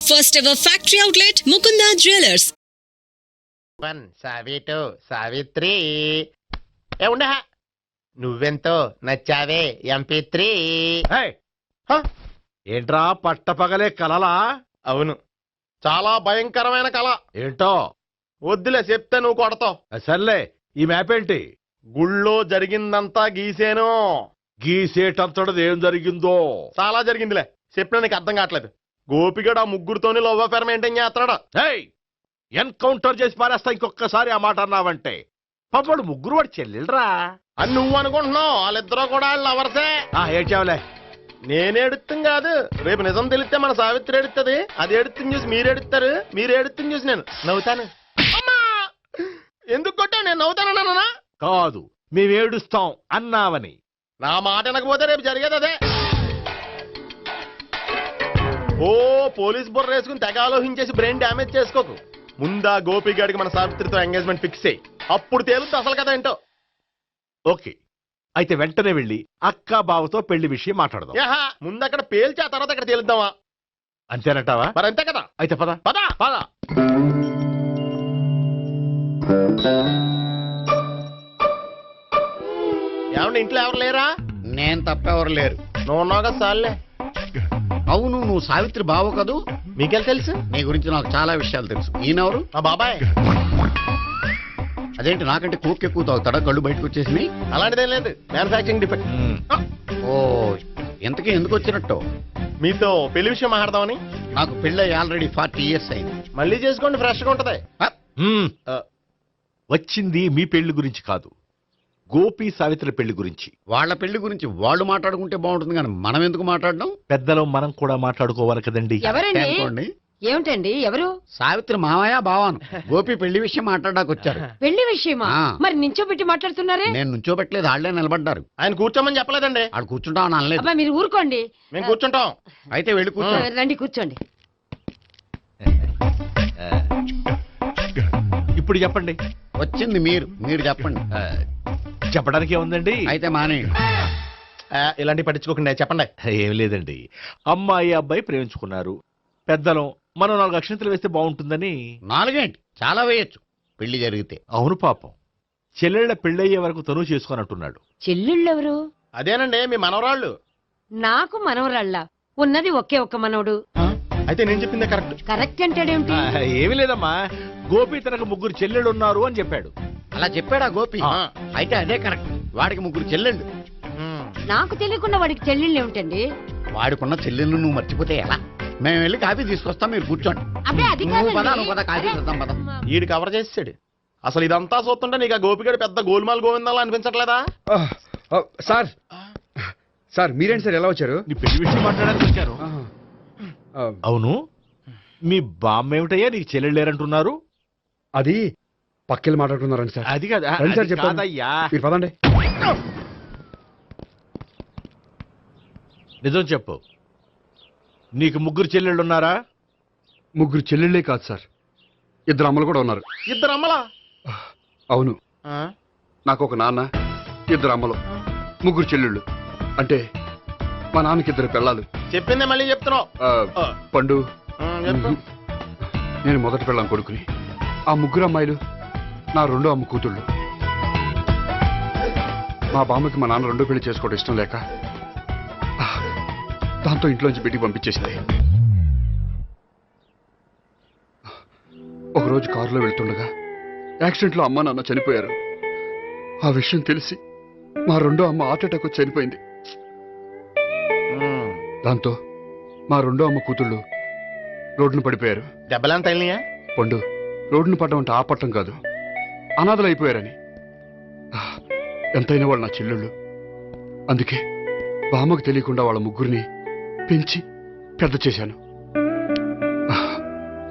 First ever factory outlet, Mukunda Jewelers. వన్ సావిటు సావిత్రి ఏ ఉండే నువ్వెంతో నచ్చావే MP3. ఏంట్రా పట్టపగలే కలలా? అవును, చాలా భయంకరమైన కళ. ఏంటో వద్దులే, చెప్తే నువ్వు కొడతావు. సర్లే, ఈ మ్యాప్ ఏంటి? గుళ్ళో జరిగిందంతా గీసేను. గీసేటంతటది ఏం జరిగిందో? చాలా జరిగిందిలే, చెప్పినా నీకు అర్థం కావట్లేదు. గోపిగడు ఆ ముగ్గురుతోని లవ్ అఫేర్ మెయింటైన్ చేస్తున్నాడు. ఎన్కౌంటర్ చేసి పారేస్తా ఇంకొకసారి ఆ మాట అన్నావంటే. పాపడు ముగ్గురు వాడు చెల్లెలరా అని నువ్వు అనుకుంటున్నావు, వాళ్ళిద్దరూ కూడా లవర్సే. ఏడ్చావులే. నేనేడుతుంది కాదు, రేపు నిజం తెలిస్తే మన సావిత్రి ఎడుతుంది. అది ఎడుతుంది చూసి మీరు ఎడుతారు, మీరు ఎడుతుంది చూసి నేను నవ్వుతాను. ఎందుకు కొట్టావు? నేను నవ్వుతానన్నా కాదు, మేమేడుస్తాం అన్నావని. నా మాట వినకపోతే రేపు జరిగేది అదే. ఓ పోలీస్ బుర్ర వేసుకుని తెగ ఆలోచించేసి బ్రెయిన్ డ్యామేజ్ చేసుకోకు. ముందా గోపిగాడికి మన సావిత్రితో ఎంగేజ్మెంట్ ఫిక్స్ అయ్యి అప్పుడు తేలుతుంది అసలు కదా ఏంటో. ఓకే, అయితే వెంటనే వెళ్ళి అక్క బావతో పెళ్లి విషయం మాట్లాడదాం. ముందు అక్కడ పేల్చి ఆ తర్వాత అక్కడ తేలుద్దామా? అంతేనంటావా? మరి అంతే కదా. అయితే పద పద పద. ఏమండి, ఇంట్లో ఎవరు లేరా? నేను తప్పెవరు లేరు. నువ్వు ఉన్నావు కదా సార్లే. అవును, నువ్వు సావిత్రి బావ కదూ? మీకెళ్ళి తెలుసు? నీ గురించి నాకు చాలా విషయాలు తెలుసు. ఈయనెవరు? మా బాబాయ్. అదేంటి, నాకంటే కోక్ ఎక్కువ తాగుతాడా? కళ్ళు బయటకు వచ్చేసి. అలాంటిదేం లేదు, మ్యానుఫాక్చరింగ్ డిఫెక్ట్. ఓ, ఇంతకీ ఎందుకు వచ్చినట్టు? మీతో పెళ్లి విషయం మాట్లాడదామని. నాకు పెళ్ళి ఆల్రెడీ 40 years అయింది. మళ్ళీ చేసుకోండి, ఫ్రెష్ గా ఉంటది. వచ్చింది మీ పెళ్లి గురించి కాదు, గోపి సావిత్రి పెళ్లి గురించి. వాళ్ళ పెళ్లి గురించి వాళ్ళు మాట్లాడుకుంటే బాగుంటుంది, కానీ మనం ఎందుకు మాట్లాడడం? పెద్దలో మనం కూడా మాట్లాడుకోవాలి కదండి. ఎవరండి? అనుకోండి. ఏమిటండి? ఎవరు? సావిత్రి మామయ్య బావాను. గోపి పెళ్లి విషయం మాట్లాడడానికి వచ్చారు. పెళ్లి విషయమా? మరి నించోబెట్టి మాట్లాడుతున్నారే? నేను నుంచోబెట్టలేదు, వాళ్ళే నిలబడ్డారు. ఆయన కూర్చోమని చెప్పలేదండి. వాళ్ళు కూర్చుంటామని అనలేదు. అబ్బా, మీరు ఊరుకోండి. మేము కూర్చుంటాం. అయితే వెళ్ళి కూర్చో. రండి, కూర్చోండి. ఇప్పుడు చెప్పండి. వచ్చింది మీరు చెప్పండి. చెప్పడానికి ఏముందండి? అయితే మానేయండి. ఇలాంటివి పట్టించుకోకుండా చెప్పండి. ఏం లేదండి, అమ్మాయి అబ్బాయి ప్రేమించుకున్నారు. పెద్దలం మనం 4 అక్షంతలు వేస్తే బాగుంటుందని. 4 ఏంటి, చాలా వేయొచ్చు పెళ్లి జరిగితే. అవును, పాపం చెల్లెళ్ళ పెళ్ళయ్యే వరకు తను చేసుకోనంటున్నాడు. చెల్లెళ్ళెవరు? అదేనండి, మీ మనవరాళ్ళు. నాకు మనవరాళ్ళ ఉన్నది ఒకే ఒక్క మనవడు. అయితే నేను చెప్పిందే కరెక్ట్. కరెక్ట్ అంటాడేమిటి? ఏమి లేదమ్మా, గోపి తనకు 3 చెల్లెళ్ళు ఉన్నారు అని చెప్పాడు. అలా చెప్పాడా గోపి? అయితే అదే కరెక్ట్. వాడికి 3 చెల్లెళ్ళు. నాకు తెలియకుండా వాడికి చెల్లెళ్ళు ఏమిటండి? వాడికున్న చెల్లెళ్ళు నువ్వు మర్చిపోతే ఎలా? మేము వెళ్ళి కాఫీ తీసుకొస్తాం, మీరు కూర్చోండి. అబ్బే, అది నువ్వు పద, కాదండి. నువ్వు పద, కాఫీ చేద్దాం పద. ఈడు కవర్ చేసాడు. అసలు ఇదంతా చూస్తుంటే నీకు ఆ గోపిగడు పెద్ద గోల్మాల్ గోవిందాలు అనిపించట్లేదా? సార్ సార్ మీరేంటి సార్ ఎలా వచ్చారు? నీ పెళ్లి విషయం మాట్లాడడానికి వచ్చాను. అవును, మీ బామ్మ ఏమిటయ్యా నీకు చెల్లెళ్ళు లేరంటున్నారు? అది పక్కెళ్ళి మాట్లాడుకున్నారండి సార్. అది కాదు, రండి సార్, అది చెప్తాను. కాదయ్యా. మీరు పదండి. నిజం చెప్పు, నీకు 3 చెల్లెళ్ళు ఉన్నారా? 3 చెల్లెళ్ళే కాదు సార్, 2 అమ్మలు కూడా ఉన్నారు. 2 అమ్మలా? అవును, నాకు ఒక నాన్న, 2 అమ్మలు, 3 చెల్లెళ్ళు. అంటే మా నాన్నకి 2 పిల్లలు. చెప్పిందే మళ్ళీ చెప్తున్నావు. పండు, చెప్పు. నేను మొదటి పిల్లం కొడుకుని. ఆ 3 అమ్మాయిలు నా 2వ అమ్మ కూతుళ్ళు. మా బామ్మకి మా నాన్న 2వ పెళ్లి చేసుకోవడం ఇష్టం లేక దాంతో ఇంట్లోంచి బిడ్డికి పంపించేసింది. ఒకరోజు కారులో వెళ్తుండగా యాక్సిడెంట్లో అమ్మ నాన్న చనిపోయారు. ఆ విషయం తెలిసి మా 2వ అమ్మ హార్ట్ అటాక్ వచ్చి చనిపోయింది. దాంతో మా 2వ అమ్మ కూతుళ్ళు రోడ్డును పడిపోయారు. దెబ్బలేం తగిలినాయా? పండు, రోడ్డును పడ్డం అంటే ఆపట్టం కాదు, అనాథలు అయిపోయారని. ఎంతైనా వాళ్ళు నా చెల్లెళ్ళు. అందుకే బామ్మకు తెలియకుండా వాళ్ళ 3 పెంచి పెద్ద చేశాను.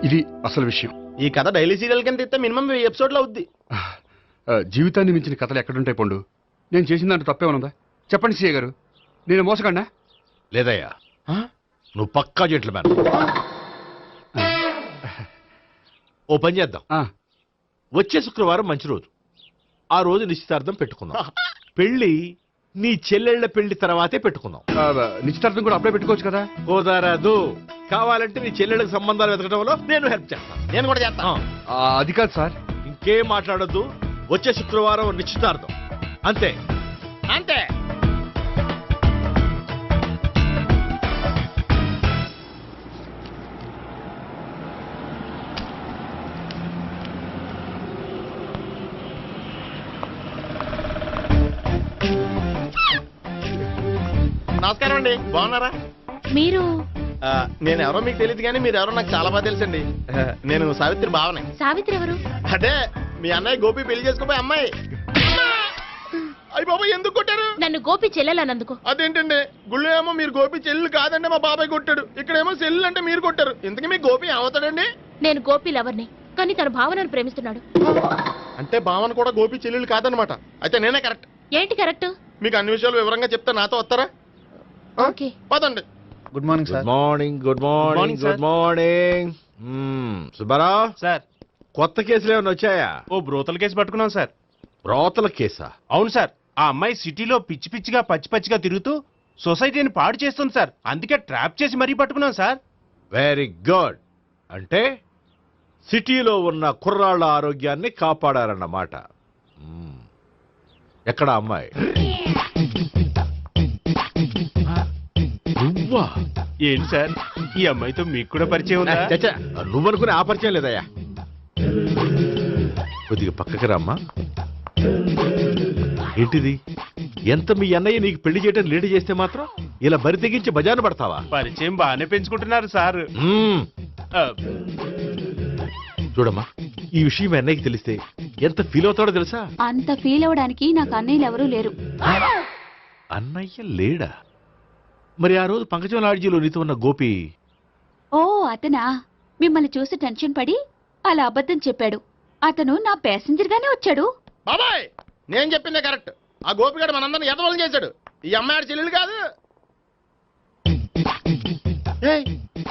ఇది అసలు విషయం. ఈ కథ డైలీ సీరియల్ కింద ఇస్తే మినిమం 1000 ఎపిసోడ్లు అవుద్ది. జీవితాన్ని మించిన కథలు ఎక్కడుంటాయి పండు? నేను చేసిన దాంట్లో తప్పేమనుందా? చెప్పండి సీఏ గారు, నేను మోసకండా? లేదయ్యా, నువ్వు పక్కా జెంట్లమ్యాన్. ఓ పని చేద్దాం, వచ్చే శుక్రవారం మంచి రోజు. ఆ రోజు నిశ్చితార్థం పెట్టుకుందాం. పెళ్లి నీ చెల్లెళ్ళ పెళ్లి తర్వాతే పెట్టుకుందాం. నిశ్చితార్థం కూడా అప్పుడే పెట్టుకోవచ్చు కదా. కుదరదు. కావాలంటే నీ చెల్లెళ్ళకి సంబంధాలు వెతకడంలో నేను హెల్ప్ చేస్తాను. నేను కూడా చేస్తాను. అది కాదు సార్. ఇంకేం మాట్లాడొద్దు. వచ్చే శుక్రవారం నిశ్చితార్థం. అంతే. అంతే. నమస్కారం అండి, బాగున్నారా? మీరు నేను ఎవరో మీకు తెలియదు కానీ మీరు ఎవరో నాకు చాలా బాగా తెలుసండి. నేను సావిత్రి భావనే. సావిత్రి ఎవరు? అంటే మీ అన్నయ్య గోపి పెళ్లి చేసుకోపోయి అమ్మాయి. అయ్యి బాబాయ్, ఎందుకు కొట్టారు? నన్ను గోపి చెల్లెలన్నందుకు. అదేంటండి, గుళ్ళు ఏమో మీరు గోపి చెల్లు కాదండి మా బాబాయ్ కొట్టాడు, ఇక్కడేమో చెల్లు అంటే మీరు కొట్టారు. ఇంతకీ మీ గోపి ఏమవుతాడండి? నేను గోపి లవర్ని, కానీ తన భావనను ప్రేమిస్తున్నాడు. అంటే భావన కూడా గోపి చెల్లెలు కాదనమాట. అయితే నేనే కరెక్ట్. ఏంటి కరెక్ట్? మీకు అన్ని విషయాలు వివరంగా చెప్తే నాతో వస్తారా? ఓకే. పదండి. Good morning good morning. Good morning. Good morning. Subbarao sir, కొత్త కేసులు ఏమైనా వచ్చాయా? ఓ బ్రోతల కేసు పట్టుకున్నాం సార్. రోతల కేసా? అవును సార్, ఆ అమ్మాయి సిటీలో పిచ్చి పిచ్చిగా పచ్చి పచ్చిగా తిరుగుతూ సొసైటీని పాడు చేస్తుంది సార్. అందుకే ట్రాప్ చేసి మరీ పట్టుకున్నాం సార్. Very good. అంటే సిటీలో ఉన్న కుర్రాళ్ళ ఆరోగ్యాన్ని కాపాడారన్నమాట. ఎక్కడ అమ్మాయి? నువ్వా? ఏంటి సార్, ఈ అమ్మాయితో మీకు కూడా పరిచయం ఉందా? చచ్చా, నువ్వనుకునే ఆ పరిచయం లేదయ్యా. కొద్దిగా పక్కకి రామ్మా. ఏంటిది? ఎంత మీ అన్నయ్య నీకు పెళ్లి చేయడం లేట్ చేస్తే మాత్రం ఇలా బరి తెగించి బజారు పడతావా? పరిచయం బాగానే పెంచుకుంటున్నారు సార్. ఆ, చూడమ్మా, ఈ విషయం మీ అన్నయ్యకి తెలిస్తే ఎంత ఫీల్ అవుతాడో తెలుసా? అంత ఫీల్ అవడానికి నాకు అన్నయ్యలు ఎవరూ లేరు. అన్నయ్య లేడా? మరి ఆ రోజు పంకజం లాడ్జీలో నీతో ఉన్న గోపి? ఓ అతనా? మిమ్మల్ని చూసి టెన్షన్ పడి అలా అబద్ధం చెప్పాడు. అతను నా ప్యాసింజర్ గానే వచ్చాడు. బాబాయ్, నేను చెప్పిందే కరెక్ట్. ఆ గోపిగాడు మనందరిని ఎదవలం చేశాడు. ఈ అమ్మాయి చెల్లెలు కాదు.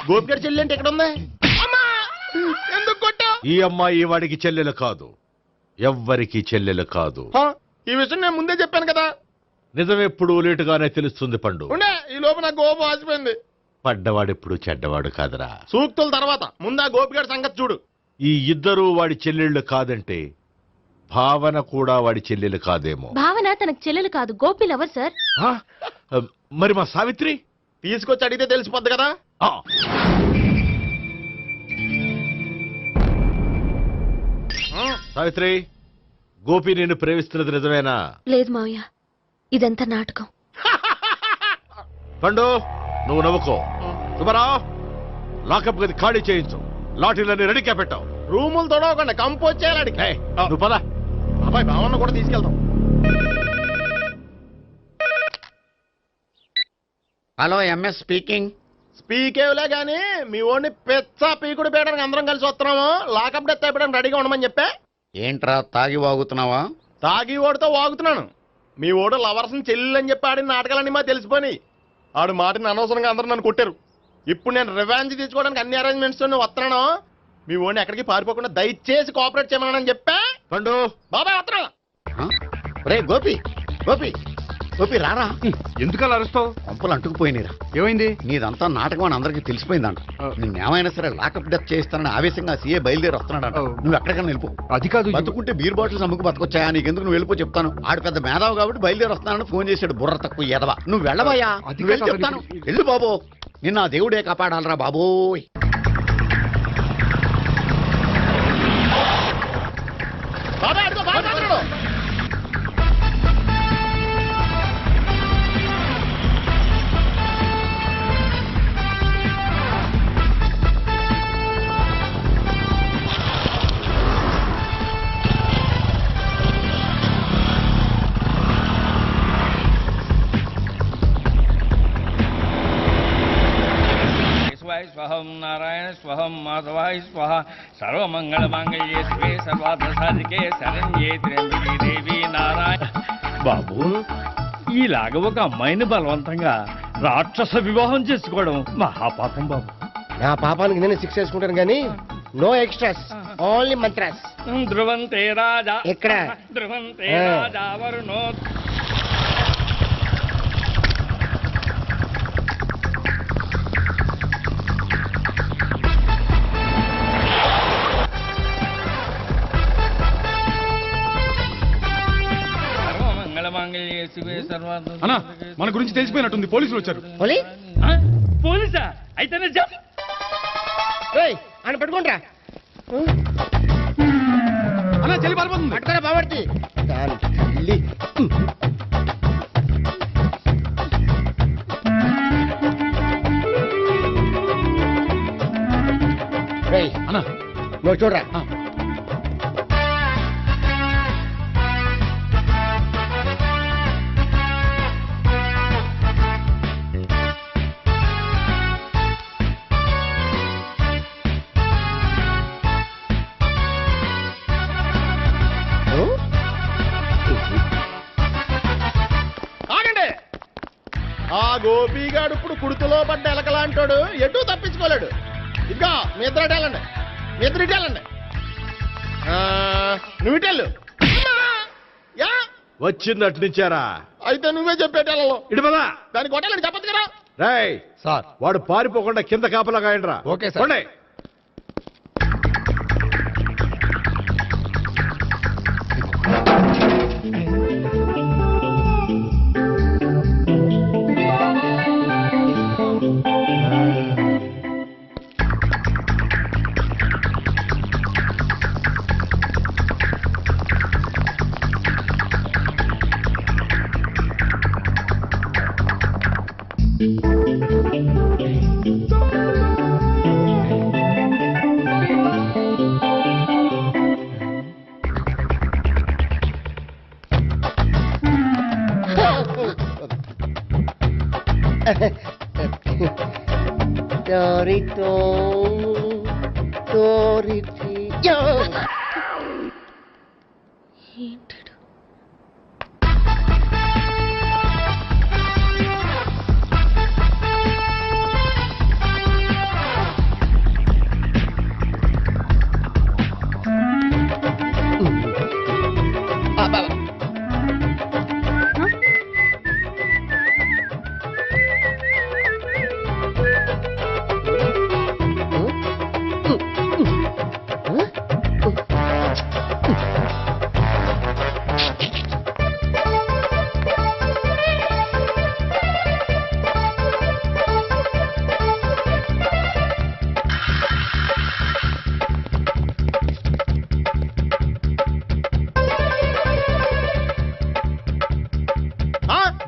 గోపిగాడి చెల్లి అంటే ఎక్కడ ఉంది? అమ్మా! ఎందుకు కొట్టా? ఈ అమ్మాయి వాడికి చెల్లెలు కాదు. ఎవ్వరికి చెల్లెలు కాదు. ఈ విషయం నేను ముందే చెప్పాను కదా. నిజమెప్పుడు లేటుగానే తెలుస్తుంది పండు. ఉండే, ఈ లోపు నా గోపు ఆసిపోయింది. పడ్డవాడెప్పుడు చెడ్డవాడు కాదురా. సూక్తుల తర్వాత ముందు ఆ గోపిగాడి సంగతి చూడు. ఈ ఇద్దరూ వాడి చెల్లెళ్ళు కాదంటే భావన కూడా వాడి చెల్లెలు కాదేమో. భావన తనకు చెల్లెలు కాదు, గోపి లవర్ సార్. ఆ? మరి మా సావిత్రి? తీసుకొచ్చి అడిగితే తెలిసిపోద్ది కదా. ఆ. సావిత్రి, గోపి నేను ప్రేమిస్తున్నది నిజమేనా? లేదు మావయ్య, ఇదంతా నాటకం. పండు, నువ్వు నవ్వుకో. సుబ్బారావు, లాకప్ గది ఖాళీ చేయించు. లాఠీలన్నీ రెడీగా పెట్టావు. రూములు తొడవకుండా కంపోజ్ చేయాలి. నువ్వు పద. అబ్బాయి భావన కూడా తీసుకెళ్తాం. Hello, MS speaking. స్పీకేవ్లే గానీ మీ ఓడిని పెచ్చ పీకుడు పేయడానికి అందరం కలిసి వస్తున్నాము. లాకప్ డెత్ అయిపోయడానికి రెడీగా ఉండమని చెప్పే. ఏంట్రా తాగి వాగుతున్నావా? తాగి ఓడితో వాగుతున్నాను. మీ ఓడు లవర్స్ని చెల్లెలని చెప్పి ఆడిన నాటకాలన్నీ మా తెలిసిపోయి ఆడు మాటని అనవసరంగా అందరూ నన్ను కొట్టారు. ఇప్పుడు నేను రివెంజ్ తీసుకోవడానికి అన్ని అరేంజ్మెంట్స్ వస్తున్నాను. మీ ఓడిని ఎక్కడికి పారిపోకుండా దయచేసి కోఆపరేట్ చేయమని చెప్పా. పండు, బాబాయ్ వస్తున్నాను. రే గోపి, గోపి, గోపి రారా. ఎందుకు అలా అరుస్తావు? పంపులు అంటుకుపోయినరా. ఏమైంది? నీదంతా నాటకం అని అందరికీ తెలిసిపోయిందంట. నిన్నేమైనా సరే లాకప్ డెత్ చేస్తానని ఆవేశంగా సీఏ బయలుదేరి వస్తున్నాడంట. నువ్వు ఎక్కడికైనా వెళ్ళిపో. అది కాదు. బతుకుంటే బీర్ బాటిల్స్ అమ్ముకు బతకొచ్చాయా? నీకెందుకు, నువ్వు వెళ్ళిపో చెప్తాను. ఆడు పెద్ద మేధావు కాబట్టి బయలుదేరి వస్తానని ఫోన్ చేశాడు. బుర్ర తక్కువ ఎదవా. నువ్వు వెళ్ళవయ్యా. అది నువ్వు వెళ్ళి కాదు. చెప్తాను. వెళ్ళు బాబో, నిన్న ఆ దేవుడే కాపాడాలరా బాబోయ్. బాబాయ్ అడుగు, బాబాయ్ అడుగు. స్వహం నారాయణ స్వహం మాధవాయ స్వహ సర్వమంగళ మాంగళ్యే శివే సర్వార్థ సాధికే శరణ్యే త్ర్యంబకే దేవి నారాయణ. బాబు, ఈలాగ ఒక అమ్మాయిని బలవంతంగా రాక్షస వివాహం చేసుకోవడం మహాపాపం బాబు. నా పాపానికి నేను శిక్ష వేసుకుంటాను కానీ నో ఎక్స్ట్రాస్, ఓన్లీ మంత్రాస్. ధ్రువంతే రాజా ఎక్కడ? ధ్రువంతే రాజా వరుణో. అన్నా మన గురించి తెలిసిపోయినట్టుంది పోలీసులు వచ్చారు పోలీసా అయితేనే చెప్పు. ఆయన పెట్టుకుంటా అన్నా చెల్లి పారిపోతుంది పట్టుకురా బాబర్తి అన్నా నువ్వు చూడరా ఆగండి. ఆ గోపిగాడు ఇప్పుడు కుడుతులో పడ్డ ఎలకలాంటాడు ఎటు తప్పించుకోలేడు. ఇంకా మీ ఇద్దరు ఇటు వెళ్ళండి, మీ ఇద్దరు ఇటు వెళ్ళండి. నువ్వు ఇటు వెళ్ళు. యా వచ్చింది అట్నుంచారా? అయితే నువ్వే చెప్పేటెళ్ళలో ఇటు పదా. దానికి కొట్టాలని చెప్పదు కదా. రేయ్ సార్ వాడు పారిపోకుండా కింద కాపలా కాయండిరా. Okay sir. పోండి.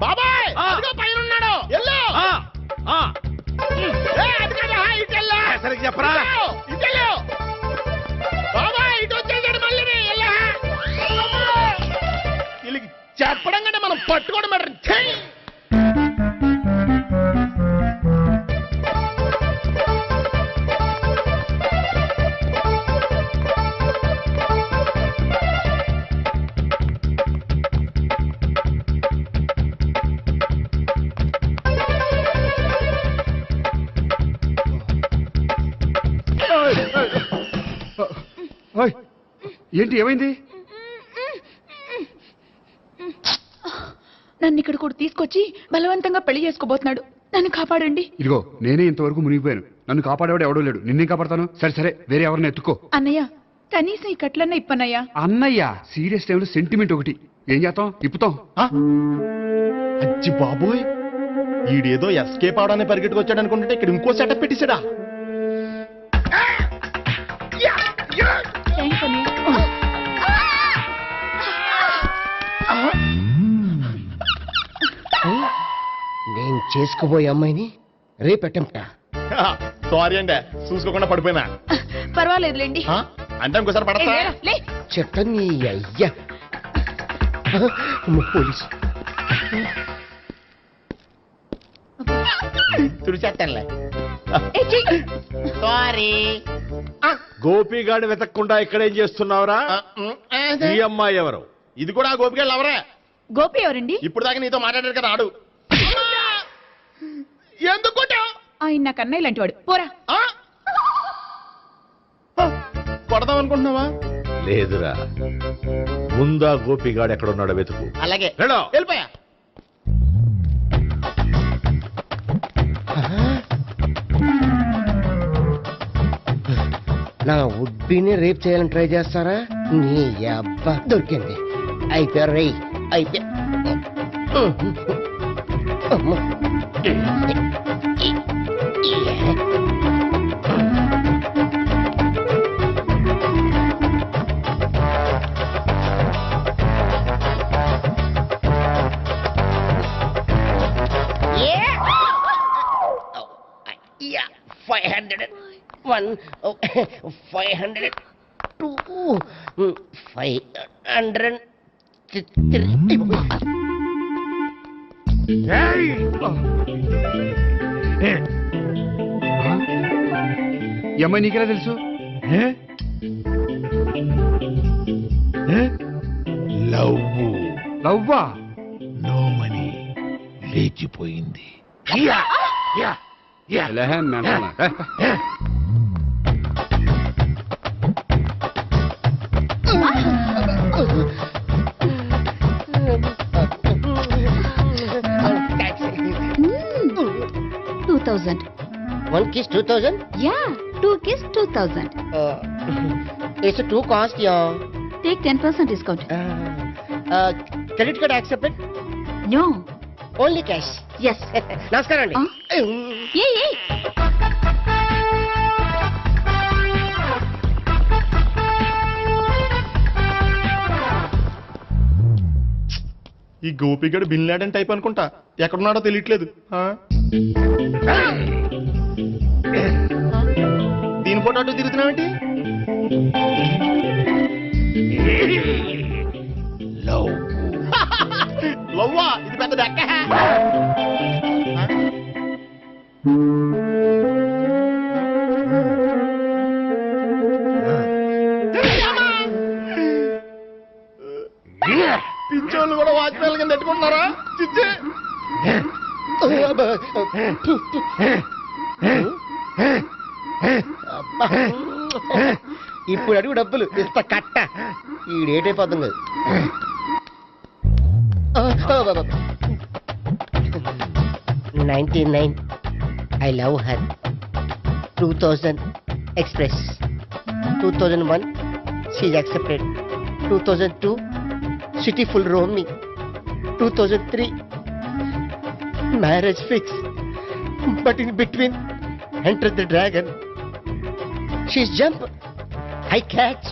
బాబాయ్ పైన ఉన్నాడు. ఎల్లు. అది కదా ఇటు వెళ్ళు. సరిగ్గా చెప్పరా? ఇటు వెళ్ళు. బాబాయ్ ఇటు వచ్చేసాడు మళ్ళీ. వీళ్ళకి చెప్పడం కంటే మనం పట్టుకోవడం బెటర్. ఏంటి ఏమైంది? నన్ను ఇక్కడ కూడా తీసుకొచ్చి బలవంతంగా పెళ్లి చేసుకోబోతున్నాడు. నన్ను కాపాడండి. ఇదిగో నేనే ఇంతవరకు మునిగిపోయాను. నన్ను కాపాడేవాడు ఎవడో లేడు. నిన్నే కాపాడతాను. సరే సరే వేరే ఎవరిని ఎత్తుకో. అన్నయ్య కనీసం ఈ కట్లన్న ఇప్పనయ్యా. అన్నయ్య సీరియస్ టైంలో సెంటిమెంట్ ఒకటి. ఏం చేస్తాం? ఇప్పుతాం. అచ్చి బాబోయ్, ఈడేదో ఎస్కేప్ అవడానికి పరిగెట్టుకొచ్చాడు అనుకుంటే ఇక్కడ ఇంకో సెటప్ పెట్టేశాడా? థ్యాంక్స్ అన్నయ్య. నేను చేసుకోబోయే అమ్మాయిని రేపెట్టంట. సారీ అండి, చూసుకోకుండా పడిపోయినా. పర్వాలేదులేండి. అంటే ఇంకోసారి పడతా. చెట్ట నీ అయ్యా పోలీసు తుడిచేస్తానులే. సారీ. గోపిగాడిని వెతకకుండా ఇక్కడేం చేస్తున్నావురా? ఈ అమ్మాయి ఎవరు? ఇది కూడా గోపిగాళ్ళు ఎవరే? గోపి ఎవరండి? ఇప్పుడు దాకా నీతో మాట్లాడారు కదా ఆడు. ఎందుకు కొట్టావు? ఆయన నాకు అన్నయ్య లాంటి వాడు. పోరా. కొడదాం అనుకుంటున్నావా? లేదురా, ముందా గోపిగాడు ఎక్కడున్నాడో వెతుకు. అలాగే వెళ్ళు. వెళ్ళిపోయా. నా ఉడ్బీని రేప్ చేయాలని ట్రై చేస్తారా? నీ అబ్బా దొరికింది. అయిపోయారు రేయ్. అయిపోయా. అమ్మ. Yeah, 501, 502, 503. ఈ అమ్మాయి నీకెలా తెలుసు? లవ్వా? నోమని లేచిపోయింది. ఎలాహే మెంటల్నా? Taxi. 2000. 1 kiss 2000. Yeah, 2 kiss 2000. It's a 2 cost, yeah. Take 10% discount. Credit card accepted? No. Only cash. Yes. నమస్కారం అండి. Hey. ఈ గోపిగడు బిన్ లాడెన్ టైప్ అనుకుంటా, ఎక్కడున్నాడో తెలియట్లేదు. ఆ? దీని ఫోటో అటు తిరుగుతున్నావేంటి? లవ్వా? ఇది పెద్ద డెక్క. పింఛోళ్ళు కూడా వాచ్మెన్ కింద పెట్టుకుంటున్నారా? చిచ్చే. ఇప్పుడు అడుగు డబ్బులు ఇస్తా కట్ట. ఈ డేట్ అయిపోతుంది కదా. 99. I love her. 2000 express. 2001 she's accepted. 2002 city full roaming. 2003 marriage fix. But in between entered the dragon. She's jump. I catch.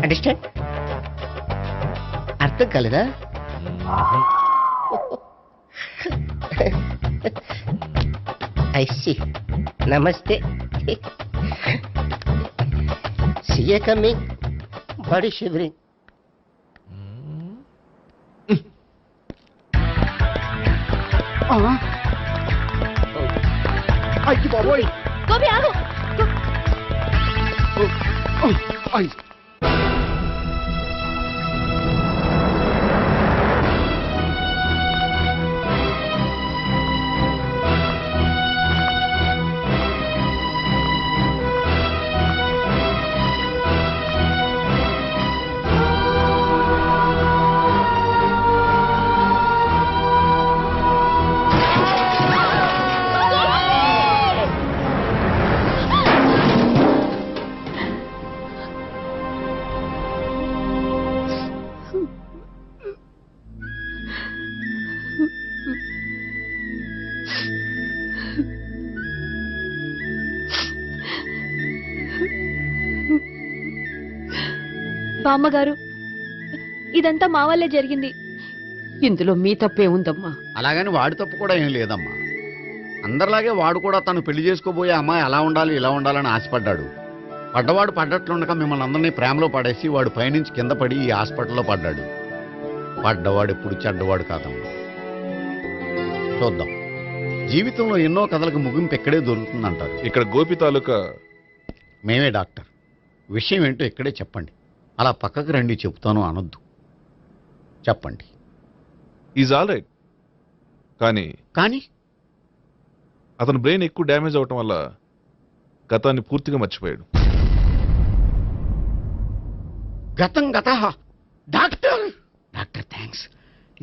Understand? అర్థం కాలేదా? I see. Namaste. See you coming. Body shivering. అయ్యి బాబోయ్! గోపి ఆగు. అయ్! బామ్మగారు, ఇదంతా మా వల్లే జరిగింది. ఇందులో మీ తప్పే ఉందమ్మా. అలాగని వాడి తప్పు కూడా ఏం లేదమ్మా. అందరిలాగే వాడు కూడా తను పెళ్లి చేసుకోబోయే అమ్మాయి అలా ఉండాలి ఇలా ఉండాలని ఆశపడ్డాడు. పడ్డవాడు పడ్డట్లుండగా మిమ్మల్ని అందరినీ ప్రేమలో పడేసి వాడు పైనుంచి కింద పడి ఈ హాస్పిటల్లో పడ్డాడు. పడ్డవాడు ఎప్పుడు చెడ్డవాడు కాదమ్మా. చూద్దాం, జీవితంలో ఎన్నో కథలకు ముగింపు ఎక్కడే దొరుకుతుందంటారు. ఇక్కడ గోపి తాలూకా మేమే డాక్టర్. విషయం ఏంటో ఇక్కడే చెప్పండి. అలా పక్కకు రండి చెప్తాను అనొద్దు. చెప్పండి. Is all right. కానీ అతని బ్రెయిన్ ఎక్కువ డ్యామేజ్ అవటం వల్ల గతాన్ని పూర్తిగా మర్చిపోయాడు. గతం గత. Doctor thanks.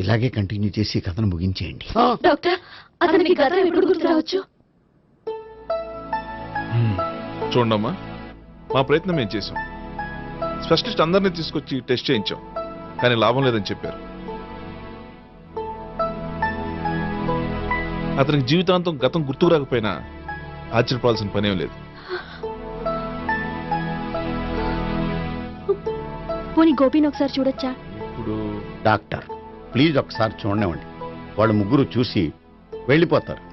ఇలాగే కంటిన్యూ చేసి కథను ముగించేయండి. డాక్టర్, అతనికి గతం ఎప్పుడు గుర్తు రావచ్చు? చూడమ్మా, మా ప్రయత్నం మేము చేసాం. స్పెషలిస్ట్ అందరినీ తీసుకొచ్చి టెస్ట్ చేయించాం, కానీ లాభం లేదని చెప్పారు. అతనికి జీవితాంతం గతం గుర్తుకు రాకపోయినా ఆశ్చర్యపోవాల్సిన పనేం లేదు. పోనీ గోపిని ఒకసారి చూడొచ్చా? ఇప్పుడు డాక్టర్ ప్లీజ్ ఒకసారి చూడనివ్వండి. వాళ్ళు ముగ్గురు చూసి వెళ్ళిపోతారు.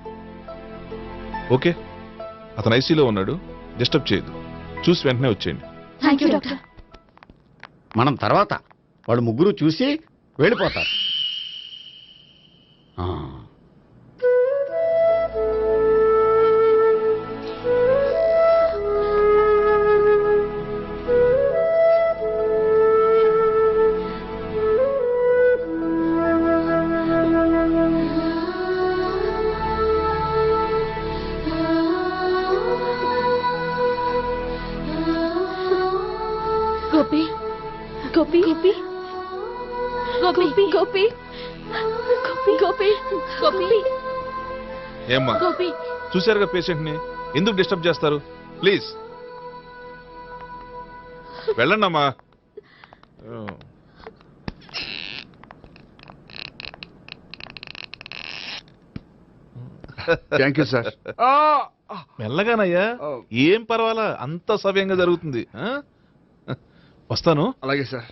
ఓకే, అతను ఐసీలో ఉన్నాడు, డిస్టర్బ్ చేయదు. చూసి వెంటనే వచ్చేయండి. Thank you doctor. మనం తర్వాత వాళ్ళు ముగ్గురు చూసి వెళ్ళిపోతారు. ఆ. గోపి గోపి గోపి గోపి గోపి గోపి గోపి ఏమ్మా, గోపి చూశారుగా పేషెంట్ ని, ఎందుకు డిస్టర్బ్ చేస్తారు? ప్లీజ్ వెళ్ళండి అమ్మా. Thank you sir. మెల్లగానయ్యా, ఏం పర్వాలా, అంత సవ్యంగా జరుగుతుంది. వస్తాను. అలాగే సార్.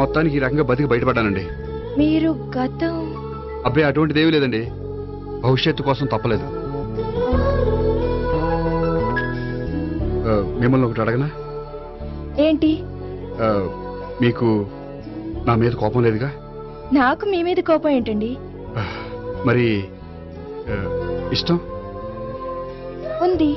మొత్తానికి ఈ రకంగా బతికి బయటపడ్డానండి. మీరు గతం అబ్బాయి అటువంటిది ఏమీ లేదండి. భవిష్యత్తు కోసం తప్పలేదు. మిమ్మల్ని ఒకటి అడగనా? ఏంటి? మీకు నా మీద కోపం లేదుగా? నాకు మీ మీద కోపం ఏంటండి? మరి ఇష్టం ఉంది.